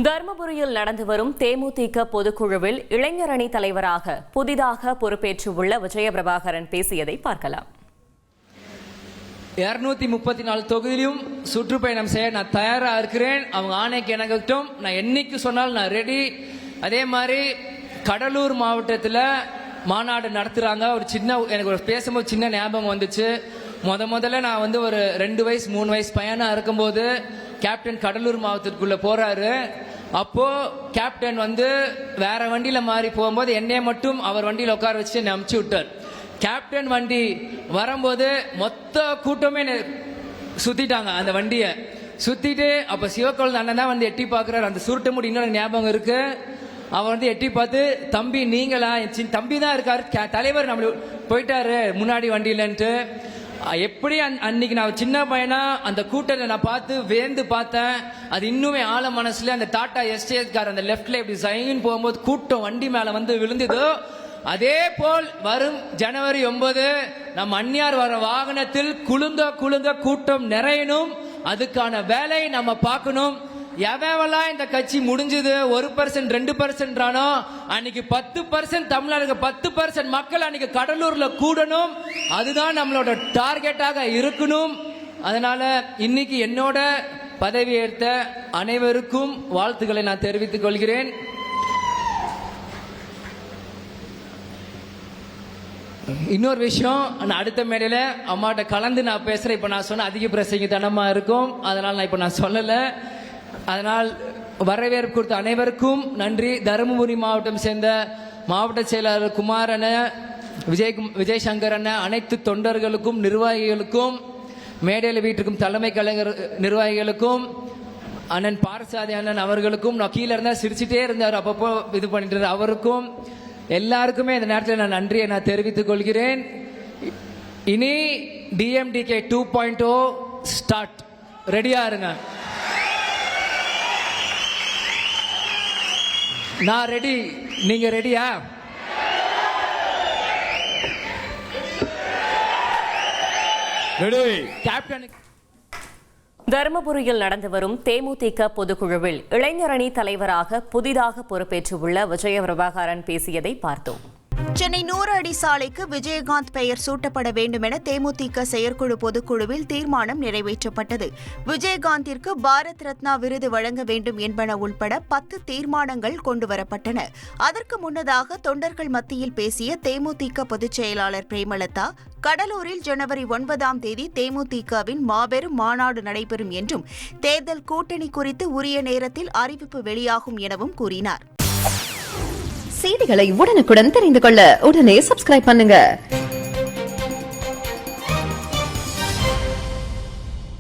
தர்மபுரியில் நடந்து வரும் தேமுதிக பொதுக்குழுவில் இளைஞர் அணி தலைவராக புதிதாக பொறுப்பேற்றுள்ள விஜயபிரபாகரன் பேசியதை பார்க்கலாம். 234 தொகுதியிலும் சுற்றுப்பயணம் செய்ய நான் தயாராக இருக்கிறேன். அவங்க ஆணைக்கு எனக்கட்டும், நான் என்னைக்கு சொன்னாலும் நான் ரெடி. அதே மாதிரி கடலூர் மாவட்டத்தில் மாநாடு நடத்துகிறாங்க. எனக்கு ஒரு பேசும்போது சின்ன ஞாபகம் வந்துச்சு. முதல்ல நான் ஒரு 2 வயசு 3 வயசு பையனாக இருக்கும்போது கேப்டன் கடலூர் மாவட்டத்துக்குள்ள போறாரு. அப்போ கேப்டன் வேற வண்டியில மாறி போகும்போது என்னைய மட்டும் அவர் வண்டியில உட்கார வச்சு என்னை அமுச்சு விட்டார். கேப்டன் வண்டி வரும்போது மொத்த கூட்டமே சுத்திட்டாங்க. அந்த வண்டியை சுத்திட்டு அப்ப சிவக்கோள் அண்ணன் தான் எட்டி பாக்குறாரு. அந்த சுருட்ட முடி இன்னொரு ஞாபகம் இருக்கு. அவர் எட்டி பார்த்து, தம்பி நீங்களா? என் தம்பி தான் இருக்காரு, தலைவர் நம்ம போயிட்டாரு முன்னாடி வண்டியிலன்ட்டு. எப்படி அன்னைக்கு நான் சின்ன பையனா அந்த கூட்டத்தை நான் பார்த்து வேந்து பார்த்தேன். அது இன்னுமே ஆழ மனசுல அந்த டாடா எஸ்டேட் கார் அந்த லெப்ட்ல இப்படி சைன் போகும்போது கூட்டம் வண்டி மேல விழுந்ததோ, அதே போல் வரும் ஜனவரி 9 நம்ம அந்நியார் வர வாகனத்தில் குலுங்க கூட்டம் நிறையணும். அதுக்கான வேலை நம்ம பார்க்கணும். எவெல்லாம் இந்த கட்சி முடிஞ்சது 1% 2% அன்னைக்கு 10% தமிழருக்கு 10% மக்கள் அன்னைக்கு கடலூர்ல கூடணும். அதுதான் நம்மளோட டார்கெட்டாக இருக்கணும். அதனால இன்னைக்கு என்னோட பதவி ஏற்ற அனைவருக்கும் வாழ்த்துக்களை நான் தெரிவித்துக் கொள்கிறேன். இன்னொரு விஷயம், நான் அடுத்த மேடையில அம்மாட்ட கலந்து நான் பேசுறேன். இப்ப நான் சொன்ன அதிக பிரசங்கித்தனமா இருக்கும், அதனால நான் இப்ப நான் சொல்லல. அதனால் வரவேற்பு கொடுத்த அனைவருக்கும் நன்றி. தருமபுரி மாவட்டம் சேர்ந்த மாவட்ட செயலாளர் குமாரன, விஜய் சங்கர் அண்ணன், அனைத்து தொண்டர்களுக்கும் நிர்வாகிகளுக்கும், மேடையில் வீட்டிற்கும் தலைமை கலைஞர் நிர்வாகிகளுக்கும், அண்ணன் பாரசாதி அண்ணன் அவர்களுக்கும், நான் கீழே இருந்தால் சிரிச்சுட்டே இருந்தார், அப்பப்போ இது பண்ணிட்டு அவருக்கும் எல்லாருக்குமே இந்த நேரத்தில் நான் நன்றியை நான் தெரிவித்துக் கொள்கிறேன். இனி டிஎம்டிகே 2.0 ஸ்டார்ட். ரெடியா இருங்க. நான் ரெடி, நீங்க ரெடியா? கேப்டன். தர்மபுரியில் நடந்து வரும் தேமுதிக பொதுக்குழுவில் இளைஞர் அணி தலைவராக புதிதாக பொறுப்பேற்றுள்ள விஜயபிரபாகரன் பேசியதை பார்த்தோம். சென்னை 100 அடி சாலைக்கு விஜயகாந்த் பெயர் சூட்டப்பட வேண்டும் என தேமுதிக செயற்குழு பொதுக்குழுவில் தீர்மானம் நிறைவேற்றப்பட்டது. விஜயகாந்திற்கு பாரத் ரத்னா விருது வழங்க வேண்டும் என்பன உள்பட 10 தீர்மானங்கள் கொண்டுவரப்பட்டன. அதற்கு முன்னதாக தொண்டர்கள் மத்தியில் பேசிய தேமுதிக பொதுச் செயலாளர் பிரேமலதா, கடலூரில் ஜனவரி 9ஆம் தேதி தேமுதிகவின் மாபெரும் மாநாடு நடைபெறும் என்றும், தேர்தல் கூட்டணி குறித்து உரிய நேரத்தில் அறிவிப்பு வெளியாகும் எனவும் கூறினார். செய்திகளை உடனுக்குடன் தெரிந்து கொள்ள உடனே சப்ஸ்கிரைப் பண்ணுங்க.